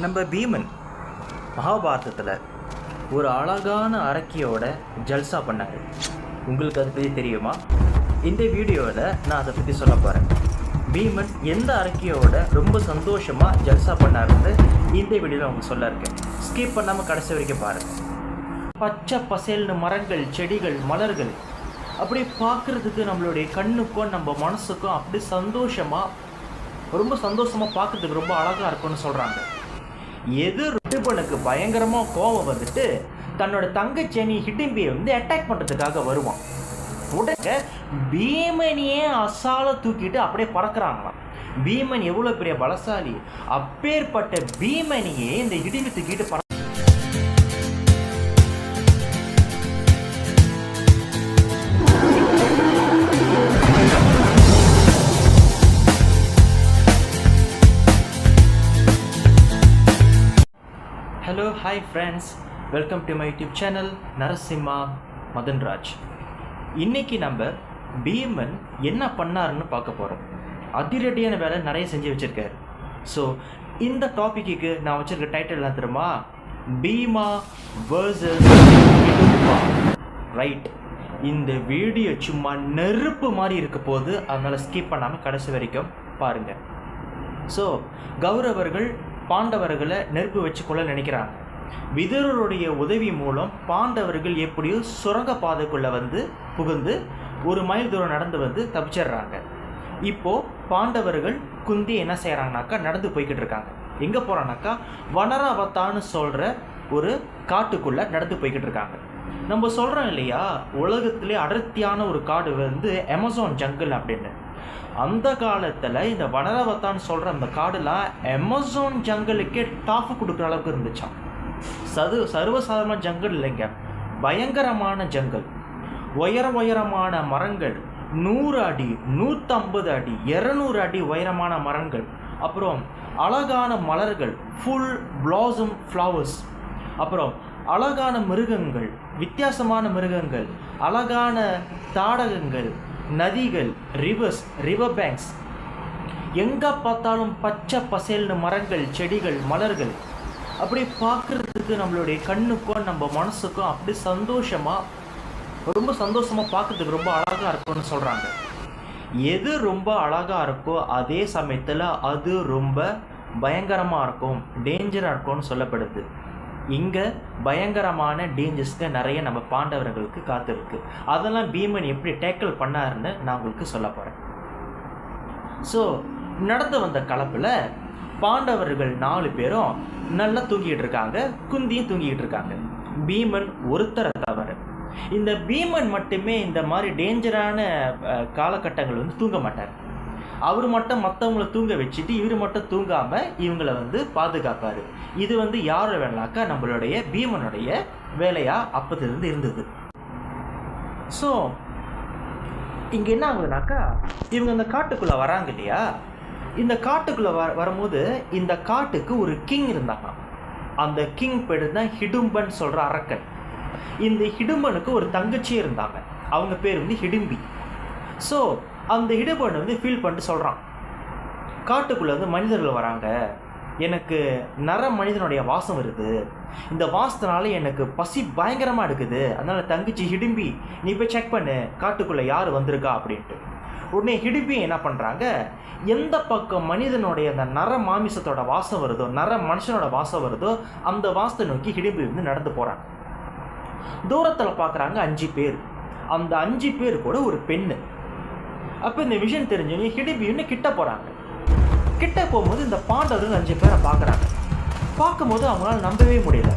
நம்ம பீமன் மகாபாரதத்தில் ஒரு அழகான அரக்கியோட ஜல்சா பண்ணார். உங்களுக்கு அதை பற்றி தெரியுமா? இந்த வீடியோவில் நான் அதை பற்றி சொல்ல போகிறேன். பீமன் எந்த அரக்கியோட ரொம்ப சந்தோஷமாக ஜல்சா பண்ணாருன்னு இந்த வீடியோவில் உங்களுக்கு சொல்ல இருக்கேன். ஸ்கிப் பண்ணாமல் கடைசி வரைக்கும் பாருங்கள். பச்சை பசேல்னு மரங்கள், செடிகள், மலர்கள் அப்படி பார்க்குறதுக்கு நம்மளுடைய கண்ணுக்கும் நம்ம மனசுக்கும் அப்படி ரொம்ப சந்தோஷமாக பார்க்குறதுக்கு ரொம்ப அழகாக இருக்கும்னு சொல்கிறாங்க. எது ரிஷபனுக்கு பயங்கரமாக கோபம் வந்துட்டு தன்னோட தங்கச்சேனி ஹிடிம்பியை அட்டாக் பண்ணுறதுக்காக வருவான். உடனே பீமனையே அசால தூக்கிட்டு அப்படியே பறக்கிறாங்களாம். பீமன் எவ்வளோ பெரிய பலசாலி! அப்பேற்பட்ட பீமனையே இந்த ஹிடிம்பி தூக்கிட்டு hello, hi friends, welcome to my YouTube channel Narasimha Madanraj. இன்றைக்கி நம்ம பீமன் என்ன பண்ணாருன்னு பார்க்க போகிறோம். அதிரடியான வேலை நிறைய செஞ்சு வச்சுருக்காரு. ஸோ இந்த டாப்பிக்கு நான் வச்சுருக்க டைட்டில் என்ன தெரியுமா? பீமா வர்சஸ் ஹிடும்பா. ரைட். இந்த வீடியோ சும்மா நெருப்பு மாதிரி இருக்க போது, அதனால் ஸ்கிப் பண்ணாமல் கடைசி வரைக்கும் பாருங்கள். ஸோ கௌரவர்கள் பாண்டவர்களை நெருப்பு வச்சு கொள்ள நினைக்கிறாங்க. விதுரருடைய உதவி மூலம் பாண்டவர்கள் எப்படியோ சுரங்க பாதைக்குள்ளே புகுந்து ஒரு மைல் தூரம் நடந்து தப்பிச்சிடுறாங்க. இப்போது பாண்டவர்கள் குந்தி என்ன செய்கிறாங்கனாக்கா நடந்து போய்கிட்டு இருக்காங்க. எங்கே போகிறாங்கனாக்கா வனராவத்தான்னு சொல்கிற ஒரு காட்டுக்குள்ளே நடந்து போய்கிட்டு இருக்காங்க. நம்ம சொல்கிறோம் இல்லையா, உலகத்திலே அடர்த்தியான ஒரு காடு அமேசான் ஜங்கிள் அப்படின்னு. அந்த காலத்தில் இந்த வனராவத்தான்னு சொல்கிற அந்த காடுலாம் அமேசான் ஜங்கிளுக்கே டாஃப் கொடுக்குற அளவுக்கு இருந்துச்சான். சர்வசாதாரண ஜங்கிள் இல்லைங்க, பயங்கரமான ஜங்கிள். உயரமான மரங்கள், 100 அடி, 150 அடி, 200 அடி உயரமான மரங்கள், அப்புறம் அழகான மலர்கள், ஃபுல் பிளாசம் ஃப்ளவர்ஸ், அப்புறம் அழகான மிருகங்கள், வித்தியாசமான மிருகங்கள், அழகான தாடகங்கள், நதிகள், ரிவர் பேங்க்ஸ், எங்கே பார்த்தாலும் பச்சை பசேல்னு மரங்கள், செடிகள், மலர்கள். அப்படி பார்க்குறதுக்கு நம்மளுடைய கண்ணுக்கும் நம்ம மனசுக்கும் அப்படி ரொம்ப சந்தோஷமாக பார்க்குறதுக்கு ரொம்ப அழகாக இருக்கும்னு சொல்கிறாங்க. எது ரொம்ப அழகாக இருக்கோ அதே சமயத்தில் அது ரொம்ப பயங்கரமாக இருக்கும், டேஞ்சராக இருக்கும்னு சொல்லப்படுது. இங்கே பயங்கரமான டேஞ்சர்ஸ்க்கு நிறைய நம்ம பாண்டவர்களுக்கு காத்திருக்கு. அதெல்லாம் பீமன் எப்படி டேக்கிள் பண்ணாருன்னு நான் உங்களுக்கு சொல்ல போகிறேன். ஸோ நடந்து வந்த கலப்பில் பாண்டவர்கள் 4 பேரும் நல்லா தூங்கிட்டு இருக்காங்க, குந்தியும் தூங்கிட்டு இருக்காங்க. பீமன் ஒருத்தரை தவிர. இந்த பீமன் மட்டுமே இந்த மாதிரி டேஞ்சரான காலகட்டங்கள் தூங்க மாட்டார். அவர் மட்டும் மற்றவங்களை தூங்க வச்சுட்டு இவர் மட்டும் தூங்காமல் இவங்களை பாதுகாப்பார். இது யார் வேணாக்கா நம்மளுடைய பீமனுடைய வேலையாக அப்போதிலிருந்து இருந்தது. ஸோ இங்கே என்ன ஆகுதுனாக்கா, இவங்க இந்த காட்டுக்குள்ளே வராங்க இல்லையா, இந்த காட்டுக்குள்ளே வரும்போது இந்த காட்டுக்கு ஒரு கிங் இருந்தாங்க. அந்த கிங் பேர் தான் ஹிடும்பன் சொல்கிற அரக்கன். இந்த ஹிடும்பனுக்கு ஒரு தங்கச்சியே இருந்தாங்க, அவங்க பேர் ஹிடிம்பி. ஸோ அந்த ஹிடும்பன் ஃபீல் பண்ணிட்டு சொல்கிறான், காட்டுக்குள்ளே மனிதர்கள் வராங்க, எனக்கு மனிதனுடைய வாசம் வருது, இந்த வாசத்தினால எனக்கு பசி பயங்கரமாக எடுக்குது, அதனால் தங்கச்சி ஹிடிம்பி நீ போய் செக் பண்ணு காட்டுக்குள்ளே யார் வந்திருக்கா அப்படின்ட்டு. உடனே ஹிடிம்பி என்ன பண்ணுறாங்க, எந்த பக்கம் மனிதனுடைய அந்த மாமிசத்தோட வாசம் வருதோ, மனுஷனோட வாசம் வருதோ அந்த வாசத்தை நோக்கி ஹிடிம்பி நடந்து போகிறாங்க. தூரத்தில் பார்க்குறாங்க 5 பேர். அந்த 5 பேர் கூட ஒரு பெண்ணு. அப்போ இந்த விஷயம் தெரிஞ்சவங்க ஹிடிம்பி கிட்ட போகிறாங்க. கிட்ட போகும்போது இந்த பாண்டவர்கள் 5 பேரை பார்க்குறாங்க. பார்க்கும்போது அவங்களால நம்பவே முடியல.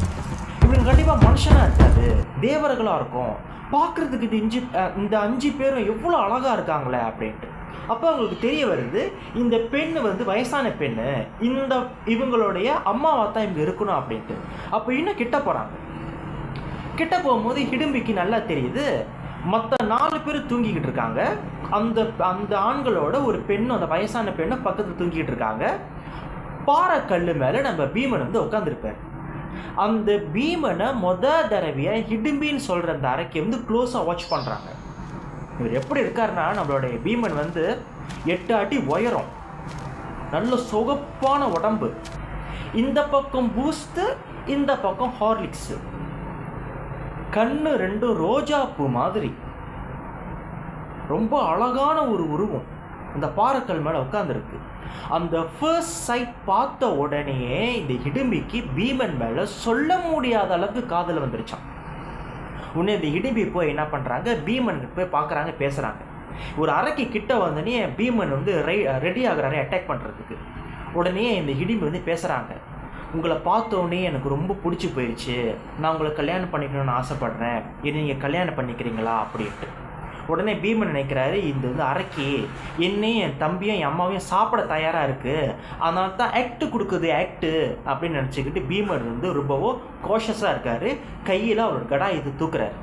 இவங்க கண்டிப்பாக மனுஷனாக இருக்காது, தேவர்களாக இருக்கும், பார்க்குறதுக்கு இந்த 5 பேரும் எவ்வளோ அழகாக இருக்காங்களே அப்படின்ட்டு. அப்போ அவங்களுக்கு தெரிய வருது, இந்த பெண்ணு வயசான பெண்ணு, இவங்களுடைய அம்மாவாக தான் இவங்க இருக்கணும் அப்படின்ட்டு. அப்போ இன்னும் கிட்ட போகிறாங்க. கிட்ட போகும்போது ஹிடிம்பிக்கு நல்லா தெரியுது, மற்ற 4 பேர் தூங்கிக்கிட்டு இருக்காங்க. அந்த ஆண்களோட ஒரு பெண்ணு, அந்த வயசான பெண்ணை பக்கத்தில் தூங்கிட்டு இருக்காங்க. பாறைக்கல் மேலே நம்ம பீமன் உட்காந்துருப்பார். அந்த பீமனை தடவையாக ஹிடிம்பின்னு சொல்கிற அந்த அறைக்கு க்ளோஸாக வாட்ச் பண்ணுறாங்க. இவர் எப்படி இருக்காருன்னா, நம்மளுடைய பீமன் 8 அடி உயரம், நல்ல சொகப்பான உடம்பு. இந்த பக்கம் பூஸ்ட்டு, இந்த பக்கம் ஹார்லிக்ஸு. கண்ணு ரெண்டும் ரோஜா பூ மாதிரி. ரொம்ப அழகான ஒரு உருவம் அந்த பாறைக்கல் மேலே உட்காந்துருக்கு. அந்த ஃபர்ஸ்ட் சைட் பார்த்த உடனே இந்த ஹிடிம்பிக்கு பீமன் மேலே சொல்ல முடியாத அளவுக்கு காதல் வந்துருச்சான். உடனே இந்த ஹிடிம்பி போய் என்ன பண்ணுறாங்க, பீமன் போய் பார்க்குறாங்க, பேசுகிறாங்க. ஒரு அறைக்கு கிட்ட வந்தோடனே பீமன் வந்து ரெடி ஆகுறாரு அட்டாக் பண்ணுறதுக்கு. உடனே இந்த ஹிடிம்பி வந்து பேசுகிறாங்க, உங்களை பார்த்தோன்னே எனக்கு ரொம்ப பிடிச்சி போயிடுச்சு, நான் உங்களை கல்யாணம் பண்ணிக்கணும்னு ஆசைப்பட்றேன், இதை நீங்கள் கல்யாணம் பண்ணிக்கிறீங்களா அப்படின்ட்டு. உடனே பீமன் நினைக்கிறாரு, இந்த வந்து அரைக்கி என்னையும் என் தம்பியும் என் அம்மாவையும் சாப்பிட தயாராக இருக்குது, அதனால தான் ஆக்டு கொடுக்குது ஆக்டு அப்படின்னு நினச்சிக்கிட்டு பீமன் வந்து ரொம்பவும் கோஷஸாக இருக்கார். கையில் அவர் கடா இது தூக்குறாரு.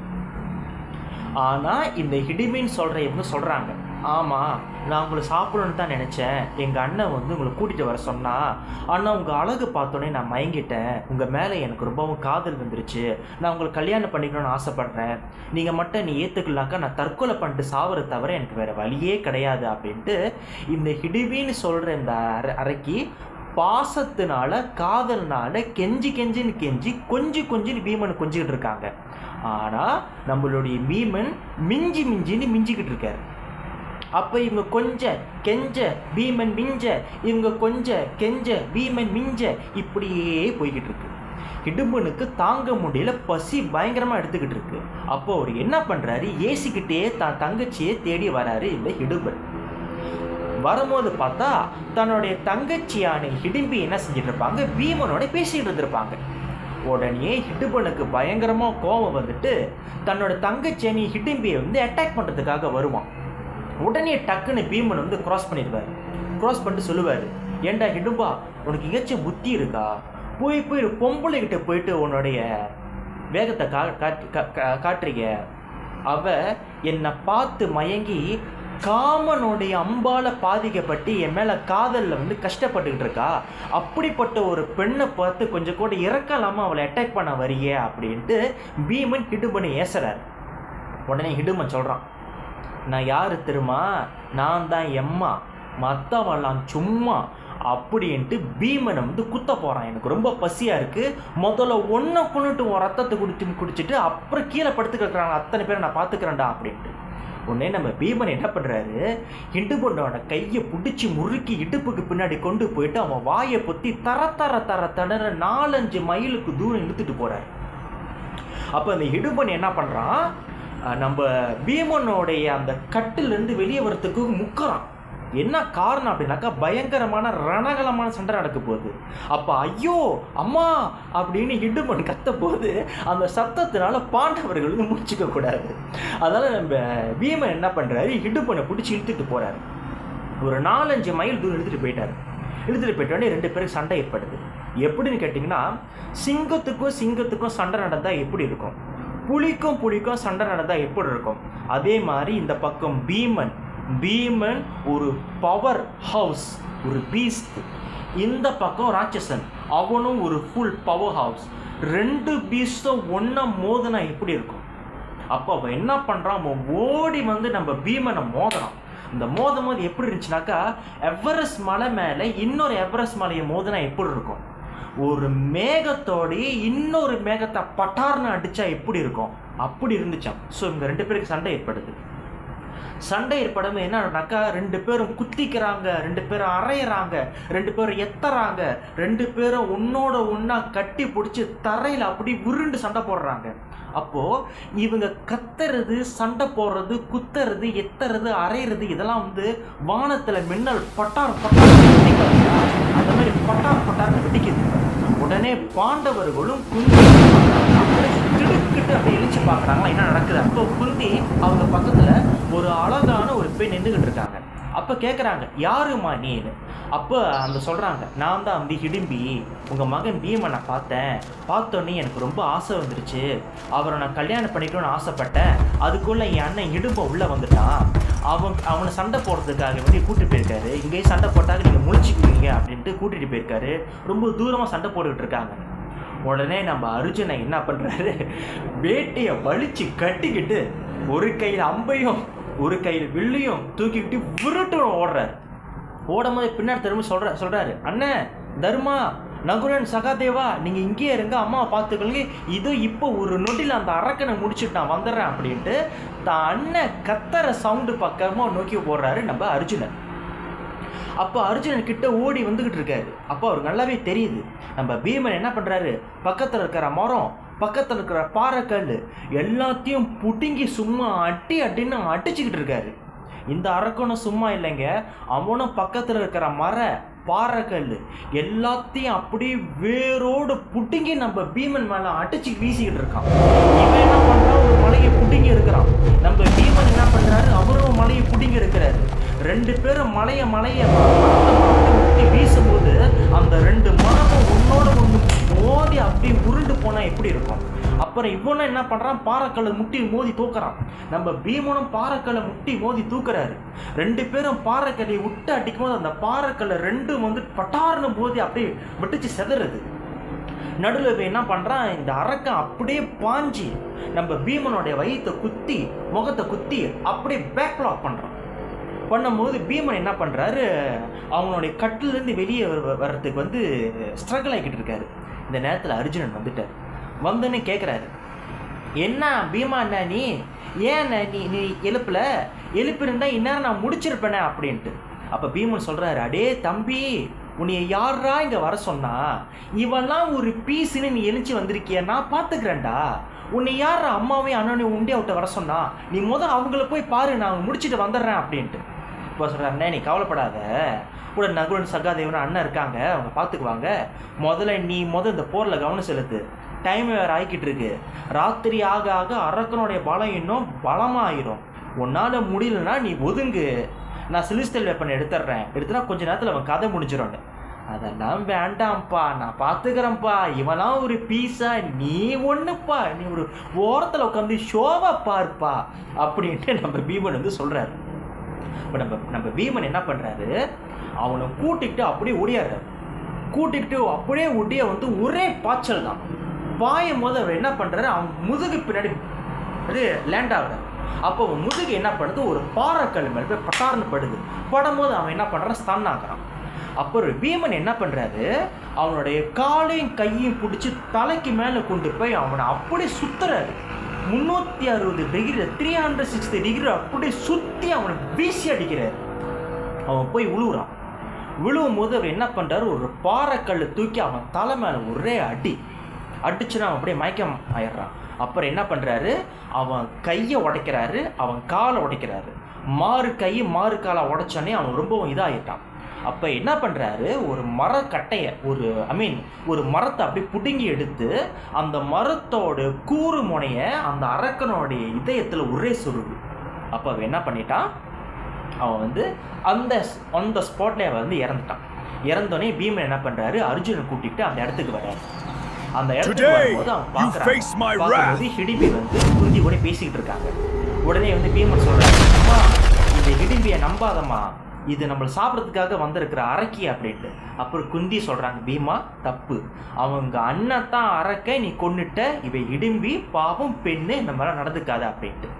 ஆனால் இந்த ஹிடிமின்னு சொல்கிற இவங்க சொல்கிறாங்க, ஆமாம் நான் உங்களை சாப்பிடணுன்னு தான் நினச்சேன், எங்கள் அண்ணன் வந்து உங்களை கூட்டிகிட்டு வர சொன்னால், ஆனால் உங்கள் அழகு பார்த்தோன்னே நான் மயங்கிட்டேன், உங்கள் மேலே எனக்கு ரொம்பவும் காதல் வந்துருச்சு, நான் உங்களை கல்யாணம் பண்ணிக்கணும்னு ஆசைப்பட்றேன், நீங்கள் மட்டும் நீ ஏற்றுக்கலாக்கா நான் தற்கொலை பண்ணிட்டு சாவரை தவிர எனக்கு வேறு வழியே கிடையாது அப்படின்ட்டு இந்த ஹிடிமின்னு சொல்கிற இந்த அறைக்கு பாசத்தினால காதல்னால கெஞ்சி கொஞ்சின்னு பீமன் கொஞ்சிக்கிட்டு இருக்காங்க. ஆனால் நம்மளுடைய பீமன் மிஞ்சின்னு மிஞ்சிக்கிட்டு இருக்காரு. அப்போ இவங்க கெஞ்ச பீமன் மிஞ்ச, இவங்க கெஞ்ச பீமன் மிஞ்ச, இப்படியே போய்கிட்டு இருக்கு. ஹிடும்பனுக்கு தாங்க முடியல, பசி பயங்கரமாக எடுத்துக்கிட்டு இருக்கு. அப்போ அவர் என்ன பண்ணுறாரு, ஏசிக்கிட்டே தான் தங்கச்சியே தேடி வராரு இந்த ஹிடும்பன். வரும்போது பார்த்தா தன்னுடைய தங்கச்சியான ஹிடிம்பி என்ன செஞ்சுட்டு இருப்பாங்க, பீமனோட பேசிகிட்டு இருந்திருப்பாங்க. உடனே ஹிடும்பனுக்கு பயங்கரமாக கோபம் வந்துட்டு தன்னோட தங்கச்சியை ஹிடிம்பியை வந்து அட்டாக் பண்ணுறதுக்காக வருவான். உடனே டக்குன்னு பீமன் வந்து கிராஸ் பண்ணிடுவார். கிராஸ் பண்ணிட்டு சொல்லுவார், ஏண்டா ஹிடும்பா உனக்கு எங்கேயாச்சும் புத்தி இருக்கா, போய் பொம்பளைகிட்ட போயிட்டு உன்னுடைய வேகத்தை காட்டுறீங்க, அவ என்னை பார்த்து மயங்கி காமனுடைய அம்பால பாதிக்கப்பட்டு என் மேலே காதலில் வந்து கஷ்டப்பட்டுக்கிட்டு இருக்கா, அப்படிப்பட்ட ஒரு பெண்ணை பார்த்து கொஞ்சம் கூட இறக்கலாமா அவளை அட்டாக் பண்ண வரியே அப்படின்ட்டு பீமன் ஹிடும்பனை ஏசுறார். உடனே ஹிடும்பன் சொல்கிறான், நான் யார் தெரியுமா, நான் தான் எம்மா, மற்றவெல்லாம் சும்மா அப்படின்ட்டு பீமனை வந்து குத்த போகிறான். எனக்கு ரொம்ப பசியாக இருக்குது, முதல்ல ஒன்றை கொண்டுட்டு உன் ரத்தத்தை குடிச்சிட்டு அப்புறம் கீழே படுத்துக்கிறாங்க, அத்தனை பேரை நான் பார்த்துக்கிறேன்டா அப்படின்ட்டு. உடனே நம்ம பீமன் என்ன பண்ணுறாரு, ஹிடும்பனோட கையை பிடிச்சி முறுக்கி இடுப்புக்கு பின்னாடி கொண்டு போயிட்டு அவன் வாயை பொத்தி தர 4-5 மைலுக்கு தூரம் இழுத்துட்டு போகிறார். அப்போ அந்த ஹிடும்பன் என்ன பண்ணுறான், நம்ம பீமனோடைய அந்த கட்டிலேருந்து வெளியே வரத்துக்கு முக்கிறான். என்ன காரணம் அப்படின்னாக்கா, பயங்கரமான ரணகலமான சண்டை நடக்க போகுது. அப்போ ஐயோ அம்மா அப்படின்னு ஹிடும்பன் கத்த போது அந்த சத்தத்தினால பாண்டவர்கள் வந்து முடிச்சுக்க கூடாது. அதனால் நம்ம பீமன் என்ன பண்ணுறாரு, ஹிடும்பனை பிடிச்சி இழுத்துட்டு போகிறாரு. ஒரு 4-5 மைல் தூரம் இழுத்துட்டு போயிட்டோடனே 2 பேருக்கு சண்டை ஏற்படுது. எப்படின்னு கேட்டிங்கன்னா, சிங்கத்துக்கும் சண்டை நடந்தால் எப்படி இருக்கும், புலிக்கும் சண்டை நடந்தால் எப்படி இருக்கும், அதே மாதிரி இந்த பக்கம் பீமன் ஒரு பவர் ஹவுஸ், ஒரு பீஸ்ட், இந்த பக்கம் ராட்சசன் அவனும் ஒரு ஃபுல் பவர் ஹவுஸ். 2 பீஸ்டும் ஒன்றா மோதினா எப்படி இருக்கும். அப்போ அவன் என்ன பண்ணுறான், அவன் ஓடி வந்து நம்ம பீமனை மோதுறான். இந்த மோதும் போது எப்படி இருந்துச்சுனாக்கா, எவரெஸ்ட் மலை மேலே இன்னொரு எவரெஸ்ட் மலையை மோதினா எப்படி இருக்கும், ஒரு மேகத்தோடைய இன்னொரு மேகத்தை பட்டார்னு அடித்தா எப்படி இருக்கும், அப்படி இருந்துச்சான். ஸோ இவங்க 2 பேருக்கு சண்டை ஏற்படுது. சண்டை ஏற்படும் என்னன்னாக்கா, 2 பேரும் குத்திக்கிறாங்க, 2 பேரும் அரையிறாங்க, 2 பேரும் எத்துறாங்க, 2 பேரும் ஒன்னோட ஒன்றா கட்டி பிடிச்சி தரையில் அப்படி உருண்டு சண்டை போடுறாங்க. அப்போது இவங்க கத்துறது, சண்டை போடுறது, குத்துறது, எத்துறது, அரையிறது, இதெல்லாம் வந்து வானத்தில் மின்னல் பட்டார் அந்த மாதிரி பட்டார் வெடிக்குது. உடனே பாண்டவர்களும் குந்தி திடுக்கிட்டு அப்படி இழிச்சு பார்க்குறாங்களா என்ன நடக்குது. அப்போ குந்தி அவங்க பக்கத்தில் ஒரு அழகான ஒரு பெண் நின்றுக்கிட்டு இருக்காங்க. அப்போ கேட்குறாங்க, யாருமா நீன்னு. அப்போ அந்த சொல்கிறாங்க, நான் தான் வந்து ஹிடிம்பி, உங்கள் மகன் பீமனை பார்த்தோன்னே எனக்கு ரொம்ப ஆசை வந்துருச்சு, அவரை நான் கல்யாணம் பண்ணிக்கணும்னு ஆசைப்பட்டேன், அதுக்குள்ளே என் அண்ணன் இடும்பை உள்ளே வந்துட்டான், அவனை சண்டை போடுறதுக்காக வேண்டி கூட்டிகிட்டு போயிருக்காரு, இங்கேயே சண்டை போட்டாங்க நீங்கள் முழிச்சிக்குவீங்க அப்படின்ட்டு கூட்டிகிட்டு போயிருக்காரு. ரொம்ப தூரமாக சண்டை போட்டுக்கிட்டு இருக்காங்க. உடனே நம்ம அர்ஜுனை என்ன பண்ணுறாரு, வேட்டையை வலிச்சு கட்டிக்கிட்டு ஒரு கையில் அம்பையும் ஒரு கையில் வில்லையும் தூக்கிக்கிட்டு விருட்டு ஓடுறாரு. ஓடும் போது பின்னாடி திரும்ப சொல்கிறாரு, அண்ணன் தர்மா நகுலன் சகாதேவா நீங்கள் இங்கேயே இருங்க, அம்மாவை பார்த்துக்கொள்ளுங்க, இதோ இப்போ ஒரு நொடியில் அந்த அரக்கனை முடிச்சுட்டு நான் வந்துடுறேன் அப்படின்ட்டு தான் அண்ணன் கத்தர சவுண்டு பக்கமாக நோக்கி போடுறாரு நம்ம அர்ஜுனன். அப்போ அர்ஜுனன் கிட்ட ஓடி வந்துக்கிட்டு இருக்காரு. அப்போ அவருக்கு நல்லாவே தெரியுது நம்ம பீமன் என்ன பண்ணுறாரு, பக்கத்தில் இருக்கிற மரம், பக்கத்தில் இருக்கிற பாறைக்கல் எல்லாத்தையும் புடுங்கி சும்மா அடின்னு அடிச்சுக்கிட்டு இருக்காரு. இந்த அரக்கனும் சும்மா இல்லைங்க, அவனும் பக்கத்தில் இருக்கிற பாறைக்கல் எல்லாத்தையும் அப்படியே வேரோடு புடுங்கி நம்ம பீமன் மேலே அடிச்சு வீசிக்கிட்டு இருக்கான். இவன் என்ன பண்ணுறான், ஒரு மலையை புடுங்கி இருக்கிறான். நம்ம பீமன் என்ன பண்ணுறாரு, அவரும் மலையை புடுங்கி இருக்கிறாரு. ரெண்டு பேரும் மலையை முட்டி வீசும்போது அந்த ரெண்டு மரமும் ஒன்னோட ஒன்று மோதி அப்படியே உருண்டு போனால் எப்படி இருக்கும். அப்புறம் இவனும் என்ன பண்ணுறான், பாறைக்கல்லை முட்டி மோதி தூக்குறான். நம்ம பீமனும் பாறைக்கல்லை முட்டி மோதி தூக்குறாரு. ரெண்டு பேரும் பாறைக்கல்லையை விட்டு அடிக்கும் போது அந்த பாறைக்கல்லை ரெண்டும் வந்து பட்டார்னு மோதி அப்படியே வெட்டிச்சு செதறுது. நடுவில் என்ன பண்ணுறான், இந்த அரக்கன் அப்படியே பாஞ்சி நம்ம பீமனுடைய வயிற்றை குத்தி முகத்தை குத்தி அப்படியே பேக்லாக் பண்ணுறான். பண்ணும்போது பீமன் என்ன பண்ணுறாரு, அவனுடைய கட்டிலேருந்து வெளியே வர்றதுக்கு வந்து ஸ்ட்ரகிள் ஆகிக்கிட்டு இருக்காரு. இந்த நேரத்தில் அர்ஜுனன் வந்துட்டார். வந்தோன்னு கேட்குறாரு, என்ன பீமா அண்ணா நீ ஏன் நீ எழுப்பிருந்தா இந்நேரம் நான் முடிச்சிருப்பேனே அப்படின்ட்டு. அப்போ பீமன் சொல்கிறாரு, அடே தம்பி, உன்னைய யாரா இங்கே வர சொன்னா, இவெல்லாம் ஒரு பீஸுன்னு நீ எழுச்சி வந்திருக்கிய, நான் பார்த்துக்கிறேன்டா. உன்னை யார் அம்மாவையும் அண்ணனையும் உண்டே விட்ட வர சொன்னா, நீ அவங்கள போய் பாரு, நான் முடிச்சுட்டு வந்துடுறேன் அப்படின்ட்டு. இப்போ சொல்கிறார், அண்ணே நீ கவலைப்படாத, கூட நகுலன் சகாதேவன் அண்ணன் இருக்காங்க, அவங்க பார்த்துக்குவாங்க. நீ இந்த போரில் கவனம் செலுத்து. டைம் வேறு ஆகிக்கிட்டு இருக்கு. ராத்திரி ஆக ஆக அரக்கனுடைய பலம் இன்னும் பலமாயிரும். உன்னால் முடியலன்னா நீ ஒதுங்கு, நான் சிலிஸ்டல் வெப்பன் எடுத்துனா கொஞ்ச நேரத்தில் அவன் கதை முடிஞ்சிடணும். அதெல்லாம் வேண்டாம்ப்பா, நான் பார்த்துக்கிறேன்ப்பா, இவெல்லாம் ஒரு பீஸா, நீ ஒன்றுப்பா, நீ ஒரு ஓரத்தில் உட்காந்து ஷோவா பார்ப்பா அப்படின்ட்டு நம்ம பீமன் வந்து சொல்கிறாரு. இப்போ நம்ம பீமன் என்ன பண்ணுறாரு, அவனை கூட்டிக்கிட்டு அப்படியே ஓடியாடுறாரு. கூட்டிக்கிட்டு அப்படியே ஒடிய வந்து ஒரே பாய்ச்சல் தான். பாயும் போது அவர் என்ன பண்ணுறாரு, அவன் முதுகு பின்னாடி அது லேண்ட் ஆகுறாரு. அப்போ அவன் முதுகு என்ன பண்ணுது, ஒரு பாறைக்கல் மேலே போய் பட்டார்னு படும்போது அவன் என்ன பண்ணுறான், ஸ்டன் ஆகிறான். அப்புறம் பீமன் என்ன பண்ணுறாரு, அவனுடைய காலையும் கையும் பிடிச்சி தலைக்கு மேலே கொண்டு போய் அவனை அப்படியே சுற்றுறாரு. 360 டிகிரி 360 டிகிரி அப்படியே சுற்றி அவனை வீசி அடிக்கிறார். அவன் போய் விழுவுறான். விழுவும் போது அவர் என்ன பண்ணுறாரு, ஒரு பாறைக்கல் தூக்கி அவன் தலை மேலே ஒரே அடிச்சுன்னா அவன் அப்படியே மயக்கம் ஆயிடுறான். அப்புறம் என்ன பண்ணுறாரு, அவன் கையை உடைக்கிறாரு, அவன் காலை உடைக்கிறாரு. மாறு கை மாறு காலை உடைச்சோன்னே அவன் ரொம்பவும் இதாகிட்டான். அப்போ என்ன பண்ணுறாரு, ஒரு மரக்கட்டையை ஒரு மரத்தை அப்படி புடுங்கி எடுத்து அந்த மரத்தோட கூறு முனையை அந்த அரக்கனுடைய இதயத்தில் ஒரே சுருகு. அப்போ அவன் என்ன பண்ணிட்டான், அவன் வந்து அந்த ஸ்பாட்லேயே அவன் வந்து இறந்துட்டான். இறந்தோடனே பீமன் என்ன பண்ணுறாரு, அர்ஜுனன் கூட்டிகிட்டு அந்த இடத்துக்கு வர்றாரு. அந்த இடத்துக்கு வரும்போது அவன் பார்க்குறான், ஹிடிம்பி வந்து குந்தி கூட பேசிக்கிட்டு இருக்காங்க. உடனே வந்து பீமன் சொல்கிறாரு, அம்மா இந்த ஹிடிம்பியை நம்பாதம்மா, இது நம்மளை சாப்பிட்றதுக்காக வந்திருக்கிற அரக்கி அப்படின்ட்டு. அப்புறம் குந்தி சொல்கிறாங்க, பீமா தப்பு, அவங்க அண்ணன் தான் அரக்கை, நீ கொன்னுட்ட, இவை இடும்பி பாவம் பெண்ணு, நம்மளால் நடந்துக்காத அப்படின்ட்டு.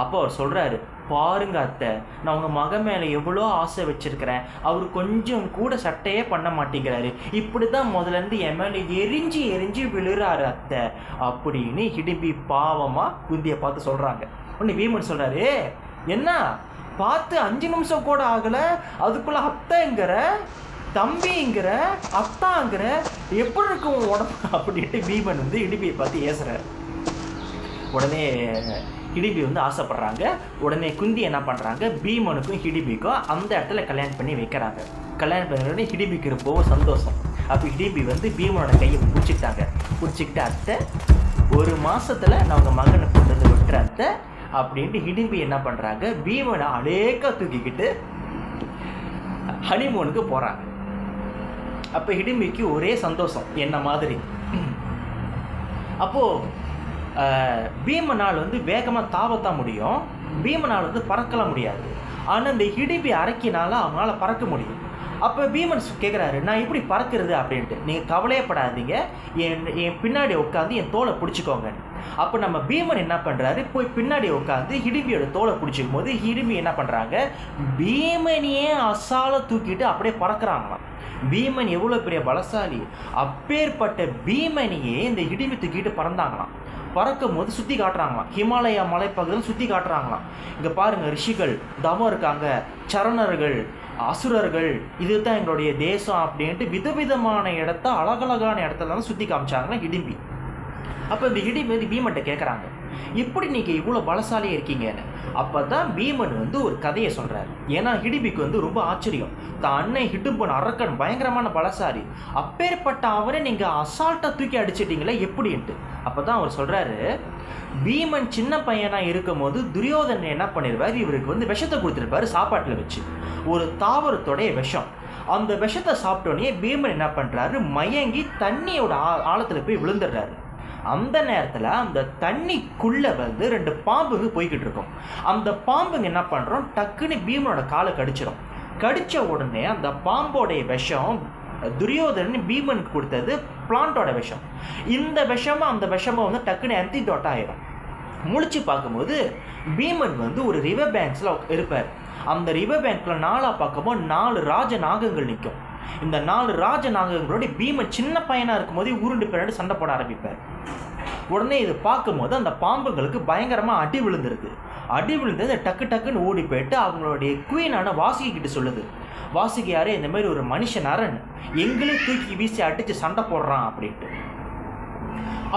அப்போ அவர் சொல்கிறாரு, பாருங்க அத்தை, நான் உங்கள் மகன் மேலே எவ்வளோ ஆசை வச்சுருக்கிறேன், அவர் கொஞ்சம் கூட சட்டையே பண்ண மாட்டேங்கிறாரு, இப்படி தான் முதலேருந்து என் மேலே எரிஞ்சு விழுறாரு அத்தை அப்படின்னு ஹிடிம்பி பாவமாக குந்தியை பார்த்து சொல்கிறாங்க. உடனே பீமன் சொல்கிறாரு, என்ன பார்த்து 5 நிமிஷம் கூட ஆகலை, அதுக்குள்ளே அத்தைங்கிற, தம்பிங்கிற, அத்தாங்கிற, எப்படி இருக்கும் உடம்பு அப்படின்ட்டு பீமன் வந்து இடிபியை பார்த்து ஏசுகிறார். உடனே ஹிடிபி வந்து ஆசைப்படுறாங்க. உடனே குந்தி என்ன பண்ணுறாங்க, பீமனுக்கும் ஹிடிபிக்கும் அந்த இடத்துல கல்யாணம் பண்ணி வைக்கிறாங்க. கல்யாணம் பண்ணி ஹிடிபிக்கு ரொம்பவும் சந்தோஷம். அப்போ ஹிடிபி வந்து பீமனோட கையை பிடிச்சிக்கிட்டு அத்தை 1 மாதத்தில் நான் உங்கள் மகனை கொண்டு வந்து விட்டுற அத்தை அப்படின்ட்டு ஹிடிம்பி என்ன பண்ணுறாங்க, பீமனை அலேக்கா தூக்கிக்கிட்டு ஹனிமூனுக்கு போகிறாங்க. அப்போ ஹிடிம்பிக்கு ஒரே சந்தோஷம் என்ன மாதிரி. அப்போது பீமனால் வந்து வேகமாக தாவத்தான் முடியும், பீமனால் வந்து பறக்கலாம் முடியாது. ஆனால் இந்த ஹிடிம்பி அரக்கினால அவனால் பறக்க முடியும். அப்போ பீமன் கேட்குறாரு, நான் எப்படி பறக்கிறது அப்படின்ட்டு. நீங்கள் கவலையப்படாதீங்க, என் பின்னாடி உட்காந்து என் தோலை பிடிச்சிக்கோங்க. அப்போ நம்ம பீமன் என்ன பண்ணுறாரு, போய் பின்னாடி உட்காந்து ஹிடிம்பியோட தோலை பிடிச்சிக்கும் போது ஹிடிம்பி என்ன பண்ணுறாங்க, பீமனையே அசால தூக்கிட்டு அப்படியே பறக்கிறாங்களாம். பீமன் எவ்வளோ பெரிய பலசாலி, அப்பேற்பட்ட பீமனையே இந்த ஹிடிம்பி தூக்கிட்டு பறந்தாங்களாம். பறக்கும் போது சுற்றி காட்டுறாங்களாம், ஹிமாலயா மலைப்பகுதியில் சுற்றி காட்டுறாங்களாம். இங்கே பாருங்கள், ரிஷிகள் தவம் இருக்காங்க, சரணர்கள், அசுரர்கள், இதுதான் எங்களுடைய தேசம் அப்படின்ட்டு விதவிதமான இடத்த, அழகழகான இடத்துல சுற்றி காமிச்சாங்கன்னா ஹிடிம்பி. அப்போ இந்த ஹிடிம்பி வந்து பீமன்ட்ட கேட்குறாங்க, எப்படி நீங்கள் இவ்வளோ பலசாலியாக இருக்கீங்கன்னு. அப்போ தான் பீமன் வந்து ஒரு கதையை சொல்கிறாரு. ஏன்னா ஹிடிம்பிக்கு வந்து ரொம்ப ஆச்சரியம், தான் அண்ணன் ஹிடிம்பன் அரக்கன் பயங்கரமான பலசாலி, அப்பேற்பட்ட அவரை நீங்கள் அசால்ட்டாக தூக்கி அடிச்சிட்டிங்களே எப்படின்ட்டு. அப்போ தான் அவர் சொல்கிறாரு, பீமன் சின்ன பையனாக இருக்கும் போது துரியோதனன் என்ன பண்ணிடுவார், இவருக்கு வந்து விஷத்தை கொடுத்துருப்பாரு சாப்பாட்டில் வச்சு, ஒரு தாவரத்தோடைய விஷம். அந்த விஷத்தை சாப்பிட்டோன்னே பீமன் என்ன பண்ணுறாரு, மயங்கி தண்ணியோட ஆழத்தில் போய் விழுந்துடுறாரு. அந்த நேரத்தில் அந்த தண்ணிக்குள்ளே வந்து 2 பாம்புங்க போய்கிட்டு இருக்கும். அந்த பாம்புங்க என்ன பண்ணுறோம், டக்குன்னு பீமனோட காலை கடிச்சிடும். கடித்த உடனே அந்த பாம்போடைய விஷம் துரியோதனன் பீமனுக்கு கொடுத்தது பிளான்ட்டோட விஷம். இந்த விஷமும் அந்த விஷமும் வந்து டக்குன்னு ஆன்டிடோட் ஆயிடும். முழிச்சு பார்க்கும்போது பீமன் வந்து ஒரு ரிவர் பேங்க்ஸில் இருப்பார். அந்த ரிவர் பேங்க்கில் 4 பார்க்கும்போது 4 ராஜ நாகங்கள் நிற்கும். இந்த 4 ராஜ நாகங்களோட பீமன் சின்ன பையனாக இருக்கும்போதே உருண்டு பின்னாடி சண்டை போட ஆரம்பிப்பார். உடனே இது பார்க்கும்போது அந்த பாம்புகளுக்கு பயங்கரமாக அடி விழுந்துருது. அடி விழுந்தது டக்கு டக்குன்னு ஓடி போயிட்டு அவங்களுடைய குவீனான வாசுகி கிட்ட சொல்லுது. வாசுகி யாரே, இந்த மாதிரி ஒரு மனுஷன் அரண் எங்களையும் தூக்கி வீசி அடித்து சண்டை போடுறான் அப்படின்ட்டு.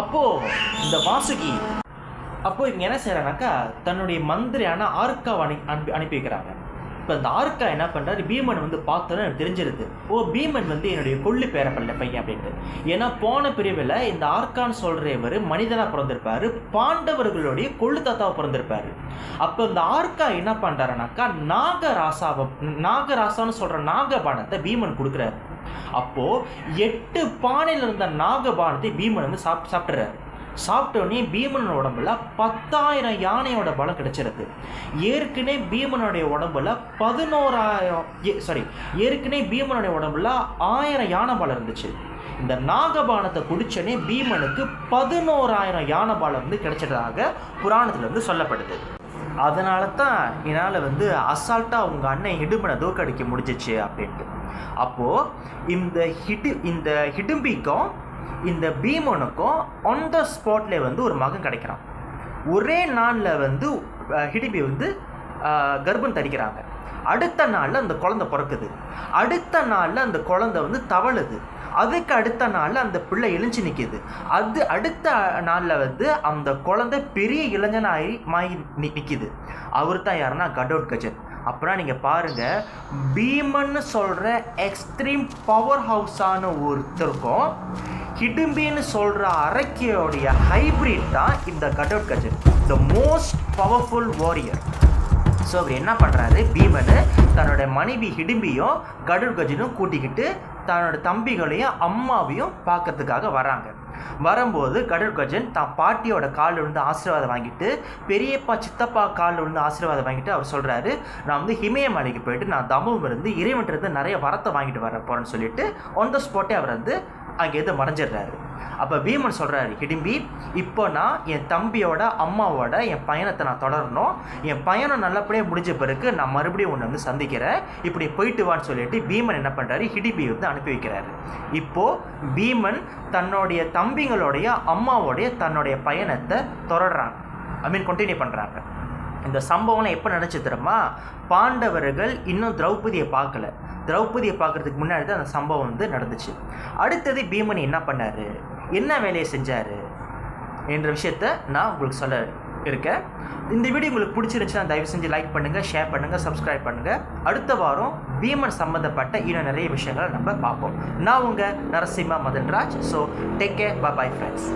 அப்போது இந்த வாசுகி இவங்க என்ன செய்கிறாங்கனாக்கா, தன்னுடைய மந்திரியான ஆர்க்காவை அனுப்பி வைக்கிறாங்க. இப்போ இந்த ஆர்க்கா என்ன பண்ணுறாரு, பீமன் வந்து பார்த்தோன்னு எனக்கு தெரிஞ்சிருது, ஓ பீமன் வந்து என்னுடைய கொள்ளு பேரப்பள்ள பையன் அப்படின்ட்டு. ஏன்னா போன பிரிவில் இந்த ஆர்க்கான்னு சொல்கிறவர் மனிதனாக பிறந்திருப்பார், பாண்டவர்களுடைய கொள்ளு தாத்தாவை பிறந்திருப்பார். அப்போ இந்த ஆர்க்கா என்ன பண்ணுறாருனாக்கா, நாகராசான்னு சொல்கிற நாகபானத்தை பீமன் கொடுக்குறாரு. அப்போது 8 பானையில் இருந்த நாகபானத்தை பீமன் வந்து சாப்பிட்றாரு. சாப்பிட்டோடனே பீமனோட உடம்புல 10,000 யானையோட பலம் கிடைச்சிருது. ஏற்கனவே பீமனுடைய உடம்புல 1000 யானை பலம் இருந்துச்சு. இந்த நாகபானத்தை குடிச்சோடனே பீமனுக்கு 11,000 யானை பலம் வந்து கிடைச்சதாக புராணத்தில் வந்து சொல்லப்படுது. அதனால தான் என்னால் வந்து அசால்ட்டாக அவங்க அண்ணன் ஹிடிம்பனை தோக்கடிக்க முடிஞ்சிச்சு அப்படின்ட்டு. அப்போது இந்த ஹிடிம்பிக்கும் இந்த பீமனுக்கும் ஆன் த ஸ்பாட்லேயே வந்து ஒரு மகன் கிடைக்கிறான். ஒரே நாளில் வந்து ஹிடிம்பி வந்து கர்ப்பம் தரிக்கிறாங்க. அடுத்த நாளில் அந்த குழந்தை பிறக்குது. அடுத்த நாளில் அந்த குழந்தை வந்து தவழுது. அதுக்கு அடுத்த நாளில் அந்த பிள்ளை எழுஞ்சி நிற்கிது. அடுத்த நாளில் வந்து அந்த குழந்தை பெரிய இளைஞனாகி நிற்கிது. அவர் தான் யாருன்னா கடோத்கஜன். அப்புறம் நீங்கள் பாருங்கள், பீமன்னு சொல்கிற எக்ஸ்ட்ரீம் பவர் ஹவுஸான ஒருத்தருக்கும் ஹிடிம்பின்னு சொல்கிற அரக்கியோடைய ஹைப்ரிட் தான் இந்த Ghatotkajan, the most powerful warrior. So அவர் என்ன பண்ணுறாரு, பீமனு தன்னோட மனைவி ஹிடிம்பியும் கடோத்கஜனும் கூட்டிக்கிட்டு தன்னோட தம்பிகளையும் அம்மாவையும் பார்க்கறதுக்காக வராங்க. வரும்போது கடோத்கஜன் தான் பாட்டியோட காலில் விழுந்து ஆசீர்வாதம் வாங்கிட்டு, பெரியப்பா சித்தப்பா காலில் விழுந்து ஆசீர்வாதம் வாங்கிட்டு அவர் சொல்கிறாரு, நான் வந்து ஹிமயமலைக்கு போயிட்டு நான் தமம் இருந்து இறைவன்ட்டு நிறைய வரத்தை வாங்கிட்டு வர போகிறேன்னு சொல்லிட்டு ஆன் த ஸ்பாட்டே அவர் வந்து அங்கேருந்து மறைஞ்சிடுறாரு. அப்போ பீமன் சொல்கிறாரு, ஹிடிம்பி இப்போ நான் என் தம்பியோட அம்மாவோட என் பயணத்தை நான் தொடரணும், என் பயணம் நல்லபடியாக முடிஞ்ச பிறகு நான் மறுபடியும் ஒன்று வந்து சந்திக்கிறேன், இப்படி போயிட்டு வான்னு சொல்லிட்டு பீமன் என்ன பண்ணுறாரு, ஹிடிம்பி வந்து அனுப்பி வைக்கிறாரு. இப்போது பீமன் தன்னுடைய தம்பிங்களுடைய அம்மாவோடைய தன்னுடைய பயணத்தை தொடர்றாங்க, கண்டினியூ பண்ணுறாங்க. இந்த சம்பவம்லாம் எப்போ நினச்சி தெரியுமா, பாண்டவர்கள் இன்னும் திரௌபதியை பார்க்கல. திரௌபதியை பார்க்குறதுக்கு முன்னாடி தான் அந்த சம்பவம் வந்து நடந்துச்சு. அடுத்தது பீமன் என்ன பண்ணார், என்ன வேலையை செஞ்சார் என்ற விஷயத்த நான் உங்களுக்கு சொல்ல இருக்கேன். இந்த வீடியோ உங்களுக்கு பிடிச்சிருந்துச்சுன்னா தயவு செஞ்சு லைக் பண்ணுங்கள், ஷேர் பண்ணுங்கள், சப்ஸ்கிரைப் பண்ணுங்கள். அடுத்த வாரம் பீமன் சம்மந்தப்பட்ட இன்னும் நிறைய விஷயங்களை நம்ம பார்ப்போம். நான் உங்கள் Narasimha Madanraj. So take care, bye friends.